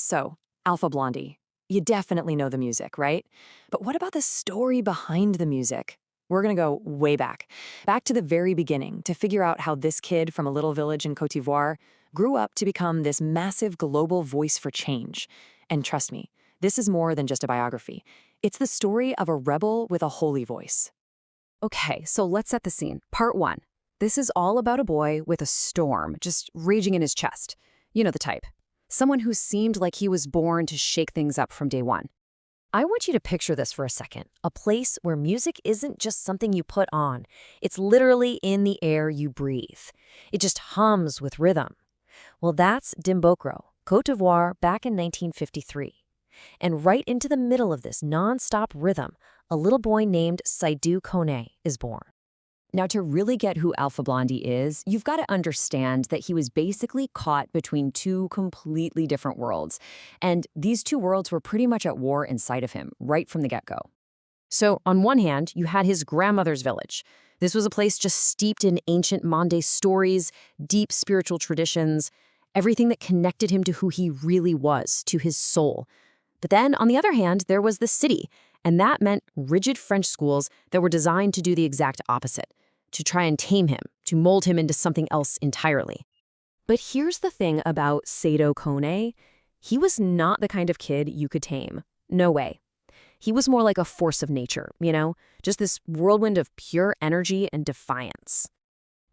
So, Alpha Blondy. You definitely know the music, right? But what about the story behind the music? We're gonna go way back to the very beginning to figure out how this kid from a little village in Côte d'Ivoire grew up to become this massive global voice for change. And trust me, this is more than just a biography. It's the story of a rebel with a holy voice. Okay, so let's set the scene. Part 1. This is all about a boy with a storm just raging in his chest. You know the type. Someone who seemed like he was born to shake things up from day one. I want you to picture this for a second. A place where music isn't just something you put on. It's literally in the air you breathe. It just hums with rhythm. Well, that's Dimbokro, Côte d'Ivoire, back in 1953. And right into the middle of this non-stop rhythm, a little boy named Seydou Kone is born. Now, to really get who Alpha Blondy is, you've got to understand that he was basically caught between two completely different worlds. And these two worlds were pretty much at war inside of him, right from the get-go. So, on one hand, you had his grandmother's village. This was a place just steeped in ancient Mande stories, deep spiritual traditions, everything that connected him to who he really was, to his soul. But then, on the other hand, there was the city, and that meant rigid French schools that were designed to do the exact opposite, to try and tame him, to mold him into something else entirely. But here's the thing about Seydou Kone. He was not the kind of kid you could tame. No way. He was more like a force of nature, just this whirlwind of pure energy and defiance.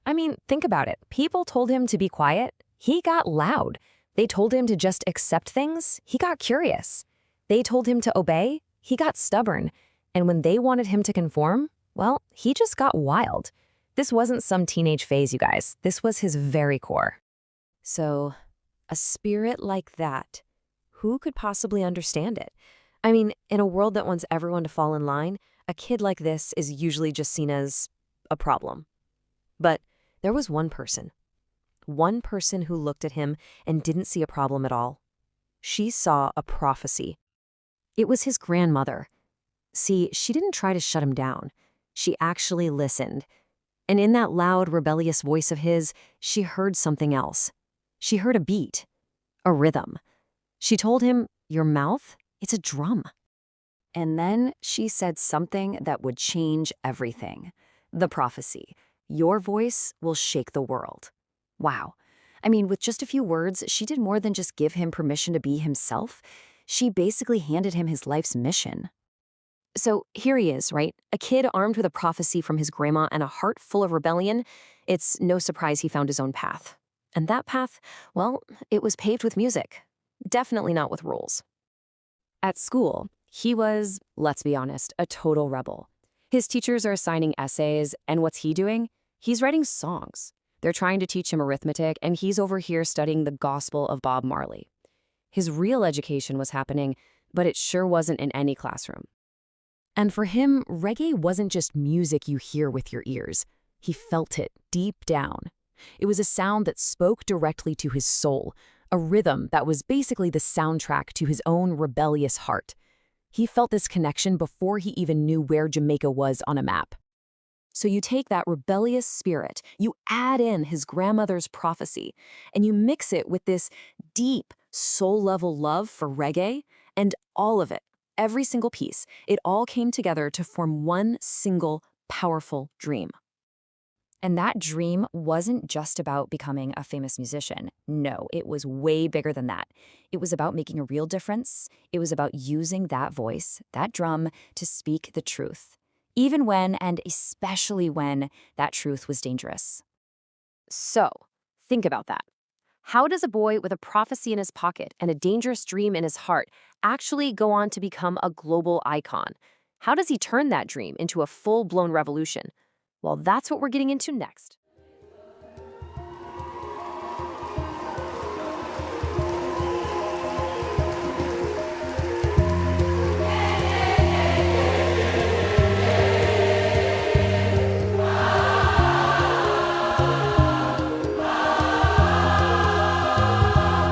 I mean, think about it. People told him to be quiet. He got loud. They told him to just accept things. He got curious. They told him to obey. He got stubborn. And when they wanted him to conform, well, he just got wild. This wasn't some teenage phase, you guys. This was his very core. So, a spirit like that, who could possibly understand it? I mean, in a world that wants everyone to fall in line, a kid like this is usually just seen as a problem. But there was one person who looked at him and didn't see a problem at all. She saw a prophecy. It was his grandmother. See, she didn't try to shut him down. She actually listened. And in that loud, rebellious voice of his, she heard something else. She heard a beat, a rhythm. She told him, "Your mouth, it's a drum." And then she said something that would change everything. The prophecy. Your voice will shake the world. Wow. I mean, with just a few words, she did more than just give him permission to be himself. She basically handed him his life's mission. So here he is, right? A kid armed with a prophecy from his grandma and a heart full of rebellion. It's no surprise he found his own path. And that path, well, it was paved with music. Definitely not with rules. At school, he was, let's be honest, a total rebel. His teachers are assigning essays, and what's he doing? He's writing songs. They're trying to teach him arithmetic, and he's over here studying the gospel of Bob Marley. His real education was happening, but it sure wasn't in any classroom. And for him, reggae wasn't just music you hear with your ears. He felt it deep down. It was a sound that spoke directly to his soul, a rhythm that was basically the soundtrack to his own rebellious heart. He felt this connection before he even knew where Jamaica was on a map. So you take that rebellious spirit, you add in his grandmother's prophecy, and you mix it with this deep, soul-level love for reggae, and all of it, every single piece, it all came together to form one single, powerful dream. And that dream wasn't just about becoming a famous musician. No, it was way bigger than that. It was about making a real difference. It was about using that voice, that drum, to speak the truth, even when, and especially when, that truth was dangerous. So, think about that. How does a boy with a prophecy in his pocket and a dangerous dream in his heart actually go on to become a global icon? How does he turn that dream into a full-blown revolution? Well, that's what we're getting into next.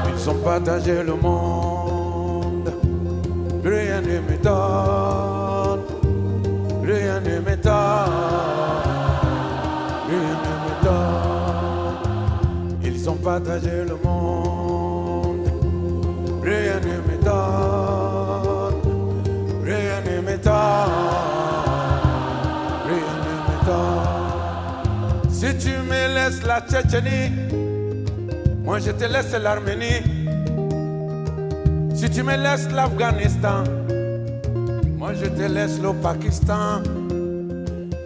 Ils ont partagé le monde, rien ne m'étonne, rien ne m'étonne, rien ne m'étonne. Ils ont partagé le monde, rien ne la Tchétchénie, moi je te laisse l'Arménie. Si tu me laisses l'Afghanistan, moi je te laisse le Pakistan.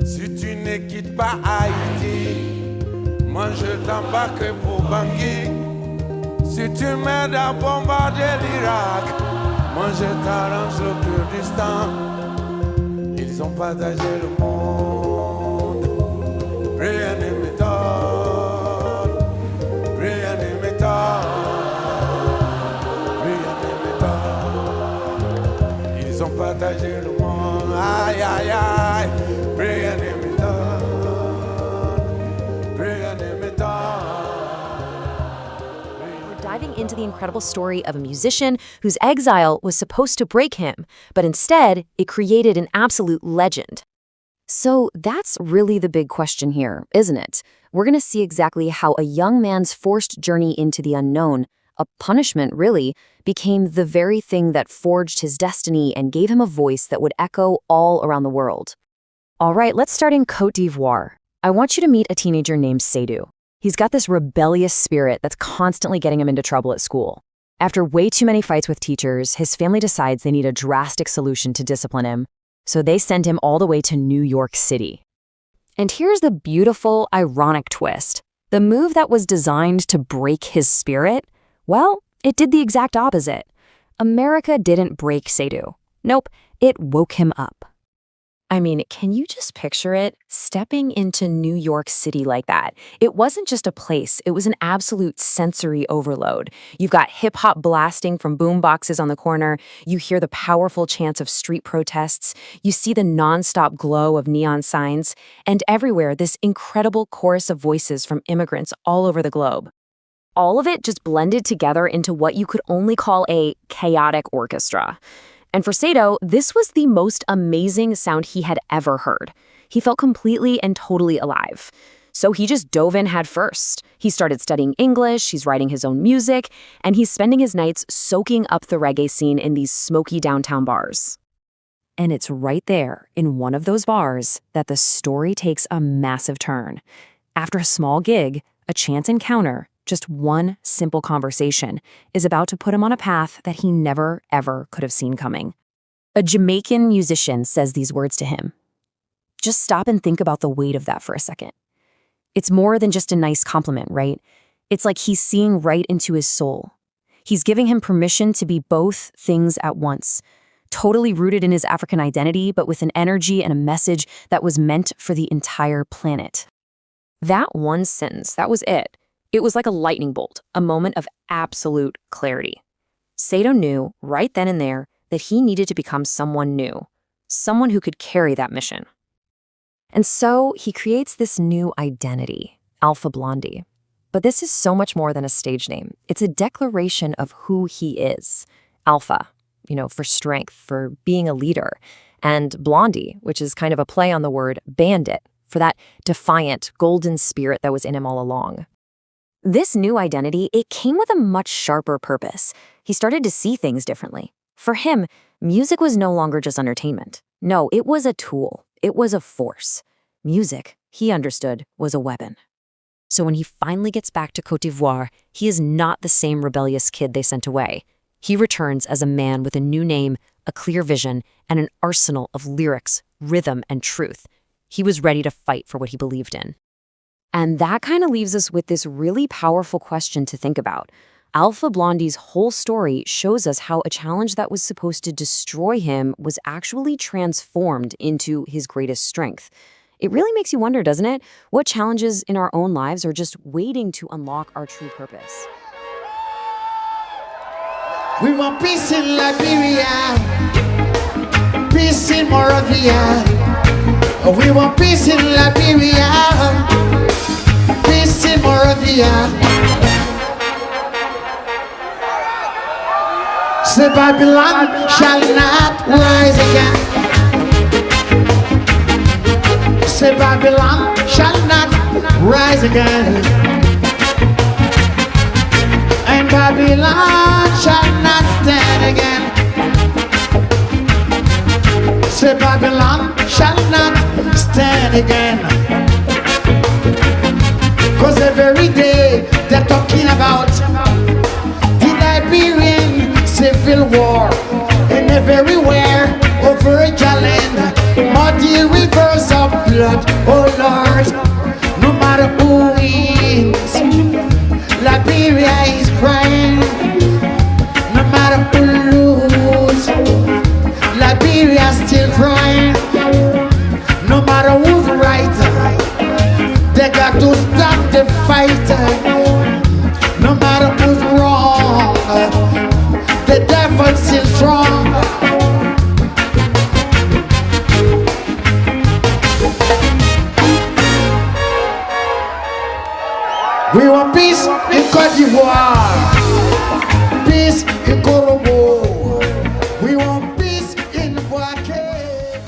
Si tu ne quittes pas Haïti, moi je t'embarque pour Bangui. Si tu m'aides à bombarder l'Irak, moi je t'arrange le Kurdistan. Ils ont partagé le monde, rien ne m'étonne, rien ne m'étonne, rien ne m'étonne. Ils ont partagé le monde, aïe aïe aïe, rien ne m'étonne, rien ne m'étonne. Diving into the incredible story of a musician whose exile was supposed to break him, but instead, it created an absolute legend. So that's really the big question here, isn't it? We're going to see exactly how a young man's forced journey into the unknown, a punishment really, became the very thing that forged his destiny and gave him a voice that would echo all around the world. All right, let's start in Côte d'Ivoire. I want you to meet a teenager named Seydou. He's got this rebellious spirit that's constantly getting him into trouble at school. After way too many fights with teachers, his family decides they need a drastic solution to discipline him, so they send him all the way to New York City. And here's the beautiful, ironic twist. The move that was designed to break his spirit, well, it did the exact opposite. America didn't break Seydou. Nope, it woke him up. I mean, can you just picture it? Stepping into New York City like that. It wasn't just a place, it was an absolute sensory overload. You've got hip-hop blasting from boom boxes on the corner, you hear the powerful chants of street protests, you see the nonstop glow of neon signs, and everywhere this incredible chorus of voices from immigrants all over the globe. All of it just blended together into what you could only call a chaotic orchestra. And for Seydou, this was the most amazing sound he had ever heard. He felt completely and totally alive. So he just dove in head first. He started studying English, he's writing his own music, and he's spending his nights soaking up the reggae scene in these smoky downtown bars. And it's right there, in one of those bars, that the story takes a massive turn. After a small gig, a chance encounter, just one simple conversation, is about to put him on a path that he never, ever could have seen coming. A Jamaican musician says these words to him. Just stop and think about the weight of that for a second. It's more than just a nice compliment, right? It's like he's seeing right into his soul. He's giving him permission to be both things at once, totally rooted in his African identity, but with an energy and a message that was meant for the entire planet. That one sentence, that was it. It was like a lightning bolt, a moment of absolute clarity. Seydou knew, right then and there, that he needed to become someone new, someone who could carry that mission. And so he creates this new identity, Alpha Blondy. But this is so much more than a stage name. It's a declaration of who he is. Alpha, for strength, for being a leader. And Blondie, which is kind of a play on the word bandit, for that defiant, golden spirit that was in him all along. This new identity, it came with a much sharper purpose. He started to see things differently. For him, music was no longer just entertainment. No, it was a tool. It was a force. Music, he understood, was a weapon. So when he finally gets back to Côte d'Ivoire, he is not the same rebellious kid they sent away. He returns as a man with a new name, a clear vision, and an arsenal of lyrics, rhythm, and truth. He was ready to fight for what he believed in. And that kind of leaves us with this really powerful question to think about. Alpha Blondy's whole story shows us how a challenge that was supposed to destroy him was actually transformed into his greatest strength. It really makes you wonder, doesn't it? What challenges in our own lives are just waiting to unlock our true purpose? We want peace in Liberia, peace in Moravia. We want peace in Liberia, peace in Moravia. Say Babylon shall not rise again. Say Babylon shall not rise again. And Babylon shall not stand again. Say Babylon shall not stand again. 'Cause every blood, oh Lord. No matter who wins, Liberia is crying. No matter who loses, Liberia still crying. No matter who's right, they got to stop the fight. No matter who's wrong, the devil's still strong. We want peace in Côte d'Ivoire, peace in Congo. We want peace in Boaké.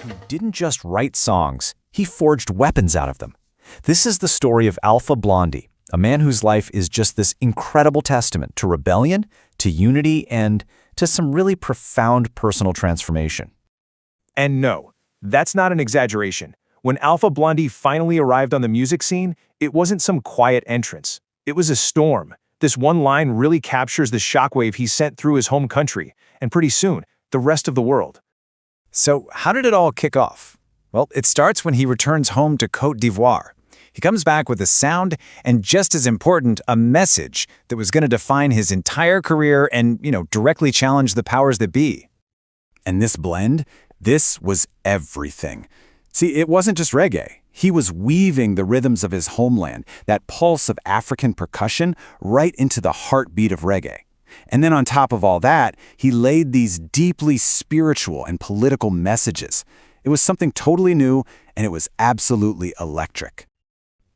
He didn't just write songs, he forged weapons out of them. This is the story of Alpha Blondy, a man whose life is just this incredible testament to rebellion, to unity, and to some really profound personal transformation. And no, that's not an exaggeration. When Alpha Blondy finally arrived on the music scene, it wasn't some quiet entrance. It was a storm. This one line really captures the shockwave he sent through his home country, and pretty soon, the rest of the world. So how did it all kick off? Well, it starts when he returns home to Côte d'Ivoire. He comes back with a sound and, just as important, a message that was going to define his entire career and, directly challenge the powers that be. And this blend, this was everything. See, it wasn't just reggae. He was weaving the rhythms of his homeland, that pulse of African percussion, right into the heartbeat of reggae. And then on top of all that, he laid these deeply spiritual and political messages. It was something totally new, and it was absolutely electric.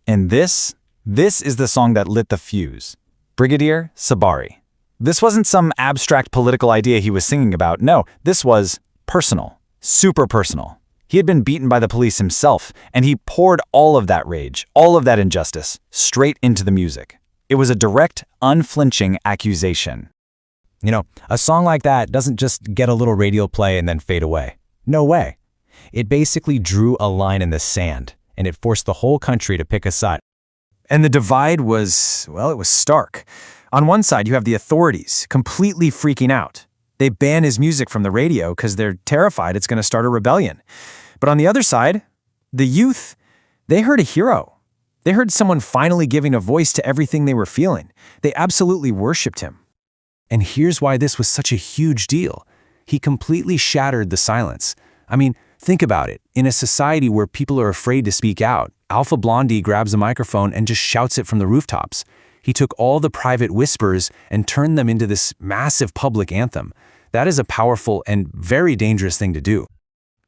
And this is the song that lit the fuse. Brigadier Sabari. This wasn't some abstract political idea he was singing about. No, this was personal, super personal. He had been beaten by the police himself, and he poured all of that rage, all of that injustice, straight into the music. It was a direct, unflinching accusation. A song like that doesn't just get a little radio play and then fade away. No way. It basically drew a line in the sand, and it forced the whole country to pick a side. And the divide was, well, it was stark. On one side, you have the authorities completely freaking out. They ban his music from the radio because they're terrified it's going to start a rebellion. But on the other side, the youth, they heard a hero. They heard someone finally giving a voice to everything they were feeling. They absolutely worshipped him. And here's why this was such a huge deal. He completely shattered the silence. I mean, think about it. In a society where people are afraid to speak out, Alpha Blondy grabs a microphone and just shouts it from the rooftops. He took all the private whispers and turned them into this massive public anthem. That is a powerful and very dangerous thing to do.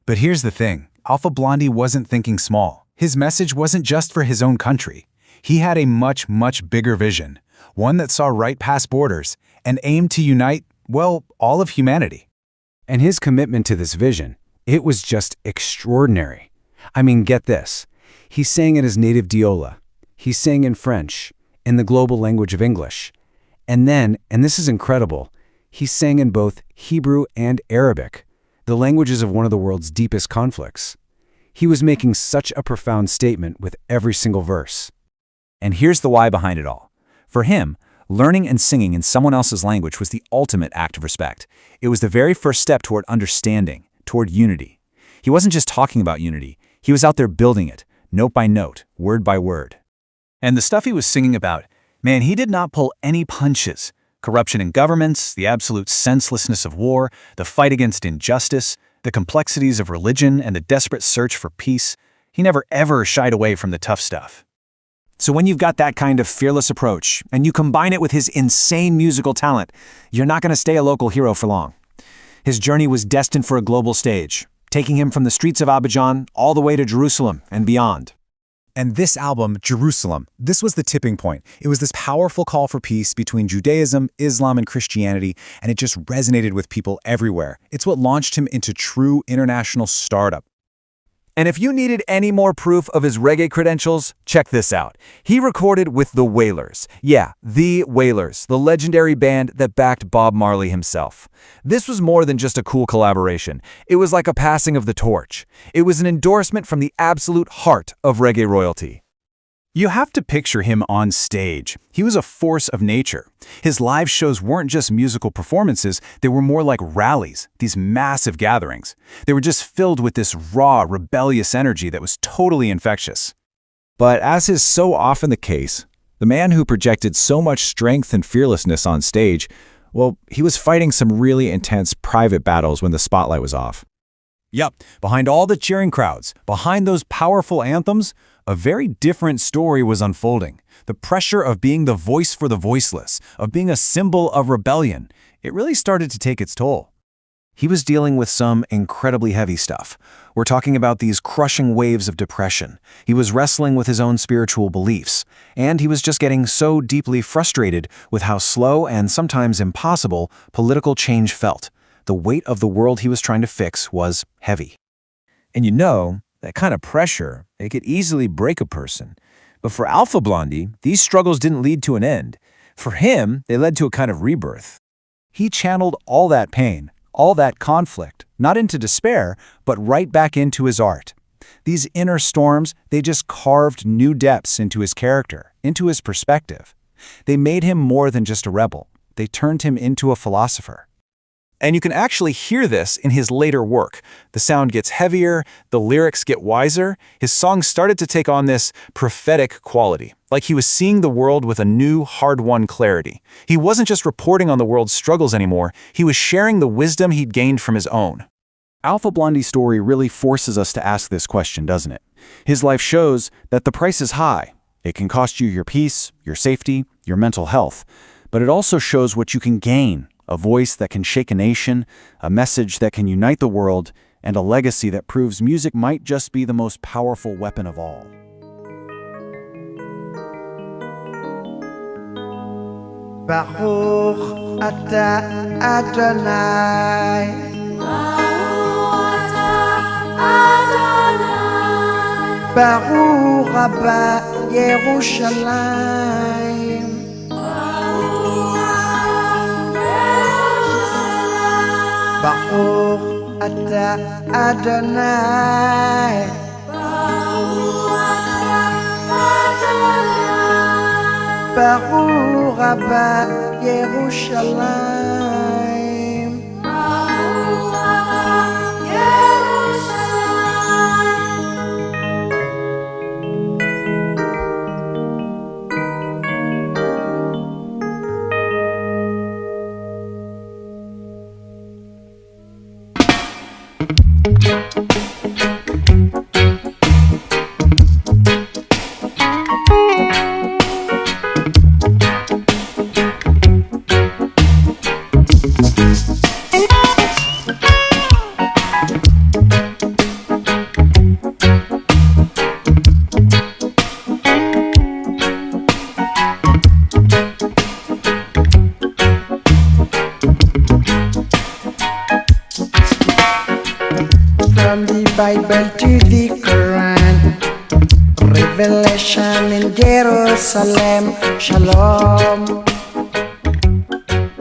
But here's the thing. Alpha Blondy wasn't thinking small. His message wasn't just for his own country. He had a much, much bigger vision, one that saw right past borders and aimed to unite, well, all of humanity. And his commitment to this vision, it was just extraordinary. I mean, get this. He sang in his native Diola. He sang in French, in the global language of English. And then, and this is incredible, he sang in both Hebrew and Arabic, the languages of one of the world's deepest conflicts. He was making such a profound statement with every single verse. And here's the why behind it all. For him, learning and singing in someone else's language was the ultimate act of respect. It was the very first step toward understanding, toward unity. He wasn't just talking about unity. He was out there building it, note by note, word by word. And the stuff he was singing about, man, he did not pull any punches. Corruption in governments, the absolute senselessness of war, the fight against injustice, the complexities of religion, and the desperate search for peace. He never ever shied away from the tough stuff. So when you've got that kind of fearless approach, and you combine it with his insane musical talent, you're not going to stay a local hero for long. His journey was destined for a global stage, taking him from the streets of Abidjan all the way to Jerusalem and beyond. And this album, Jerusalem, this was the tipping point. It was this powerful call for peace between Judaism, Islam, and Christianity, and it just resonated with people everywhere. It's what launched him into true international startup. And if you needed any more proof of his reggae credentials, check this out. He recorded with the Wailers. Yeah, the Wailers, the legendary band that backed Bob Marley himself. This was more than just a cool collaboration. It was like a passing of the torch. It was an endorsement from the absolute heart of reggae royalty. You have to picture him on stage. He was a force of nature. His live shows weren't just musical performances, they were more like rallies, these massive gatherings. They were just filled with this raw, rebellious energy that was totally infectious. But as is so often the case, the man who projected so much strength and fearlessness on stage, well, he was fighting some really intense private battles when the spotlight was off. Yep, behind all the cheering crowds, behind those powerful anthems, a very different story was unfolding. The pressure of being the voice for the voiceless, of being a symbol of rebellion, it really started to take its toll. He was dealing with some incredibly heavy stuff. We're talking about these crushing waves of depression. He was wrestling with his own spiritual beliefs, and he was just getting so deeply frustrated with how slow and sometimes impossible political change felt. The weight of the world he was trying to fix was heavy. And you know, that kind of pressure, it could easily break a person. But for Alpha Blondy, these struggles didn't lead to an end. For him, they led to a kind of rebirth. He channeled all that pain, all that conflict, not into despair, but right back into his art. These inner storms, they just carved new depths into his character, into his perspective. They made him more than just a rebel. They turned him into a philosopher. And you can actually hear this in his later work. The sound gets heavier, the lyrics get wiser. His songs started to take on this prophetic quality, like he was seeing the world with a new, hard-won clarity. He wasn't just reporting on the world's struggles anymore, he was sharing the wisdom he'd gained from his own. Alpha Blondy's story really forces us to ask this question, doesn't it? His life shows that the price is high. It can cost you your peace, your safety, your mental health. But it also shows what you can gain. A voice that can shake a nation, a message that can unite the world, and a legacy that proves music might just be the most powerful weapon of all. Baruch Ata Adonai. Baruch Abba Yerushalayim. Baruch Ata Adonai. Baruch Abba Yerushalayim. From the Bible to the Quran, revelation in Jerusalem, Shalom,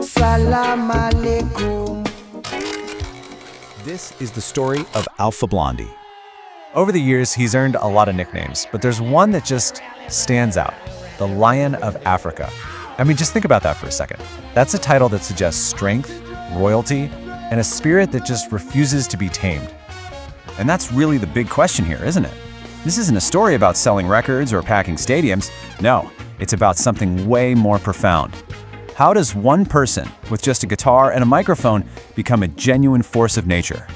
Salam Alaikum. This is the story of Alpha Blondy. Over the years, he's earned a lot of nicknames, but there's one that just stands out, the Lion of Africa. I mean, just think about that for a second. That's a title that suggests strength, royalty, and a spirit that just refuses to be tamed. And that's really the big question here, isn't it? This isn't a story about selling records or packing stadiums. No, it's about something way more profound. How does one person with just a guitar and a microphone become a genuine force of nature?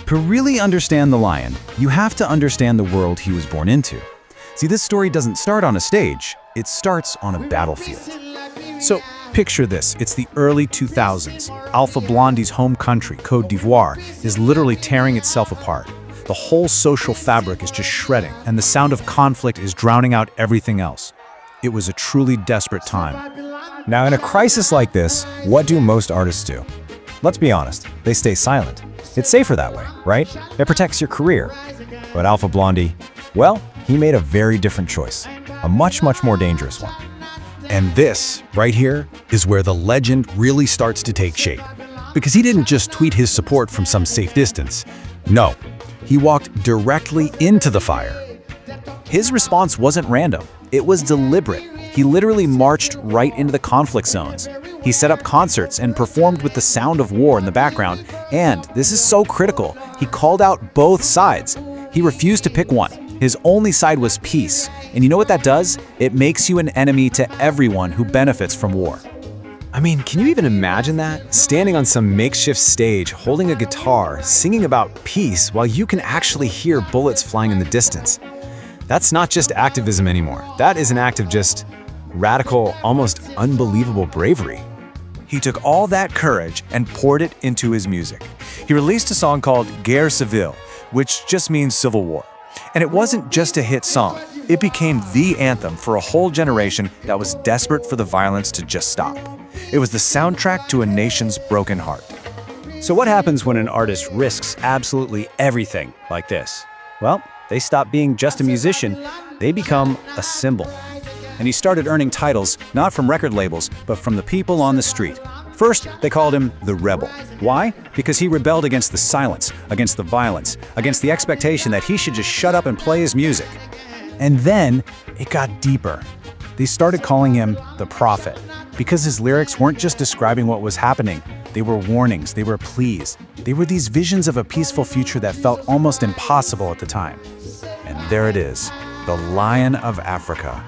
To really understand the lion, you have to understand the world he was born into. See, this story doesn't start on a stage, it starts on a battlefield. So, picture this, it's the early 2000s. Alpha Blondy's home country, Côte d'Ivoire, is literally tearing itself apart. The whole social fabric is just shredding, and the sound of conflict is drowning out everything else. It was a truly desperate time. Now, in a crisis like this, what do most artists do? Let's be honest, they stay silent. It's safer that way, right? It protects your career. But Alpha Blondy, well, he made a very different choice, a much more dangerous one. And this, right here, is where the legend really starts to take shape. Because he didn't just tweet his support from some safe distance. No, he walked directly into the fire. His response wasn't random. It was deliberate. He literally marched right into the conflict zones. He set up concerts and performed with the sound of war in the background, and this is so critical, he called out both sides. He refused to pick one. His only side was peace. And you know what that does? It makes you an enemy to everyone who benefits from war. I mean, can you even imagine that? Standing on some makeshift stage, holding a guitar, singing about peace while you can actually hear bullets flying in the distance. That's not just activism anymore. That is an act of just radical, almost unbelievable bravery. He took all that courage and poured it into his music. He released a song called Guerre Civile, which just means civil war. And it wasn't just a hit song. It became the anthem for a whole generation that was desperate for the violence to just stop. It was the soundtrack to a nation's broken heart. So what happens when an artist risks absolutely everything like this? Well, they stop being just a musician, they become a symbol. And he started earning titles not from record labels, but from the people on the street. First, they called him the Rebel. Why? Because he rebelled against the silence, against the violence, against the expectation that he should just shut up and play his music. And then it got deeper. They started calling him the Prophet, because his lyrics weren't just describing what was happening. They were warnings, they were pleas. They were these visions of a peaceful future that felt almost impossible at the time. And there it is, the Lion of Africa.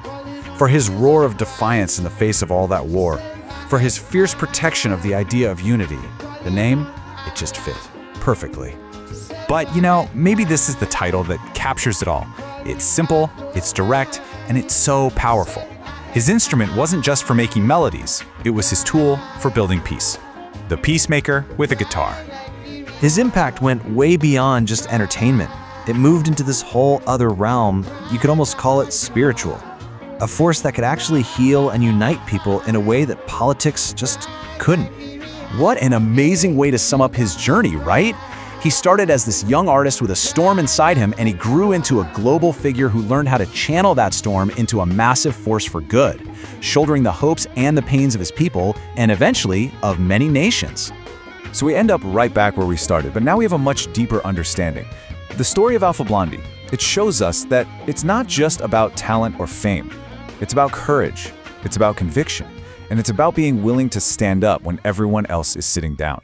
For his roar of defiance in the face of all that war, for his fierce protection of the idea of unity, the name, it just fit perfectly. But, you know, maybe this is the title that captures it all. It's simple, it's direct, and it's so powerful. His instrument wasn't just for making melodies, it was his tool for building peace. The peacemaker with a guitar. His impact went way beyond just entertainment. It moved into this whole other realm, you could almost call it spiritual. A force that could actually heal and unite people in a way that politics just couldn't. What an amazing way to sum up his journey, right? He started as this young artist with a storm inside him, and he grew into a global figure who learned how to channel that storm into a massive force for good, shouldering the hopes and the pains of his people, and eventually of many nations. So we end up right back where we started, but now we have a much deeper understanding. The story of Alpha Blondy, it shows us that it's not just about talent or fame. It's about courage, it's about conviction, and it's about being willing to stand up when everyone else is sitting down.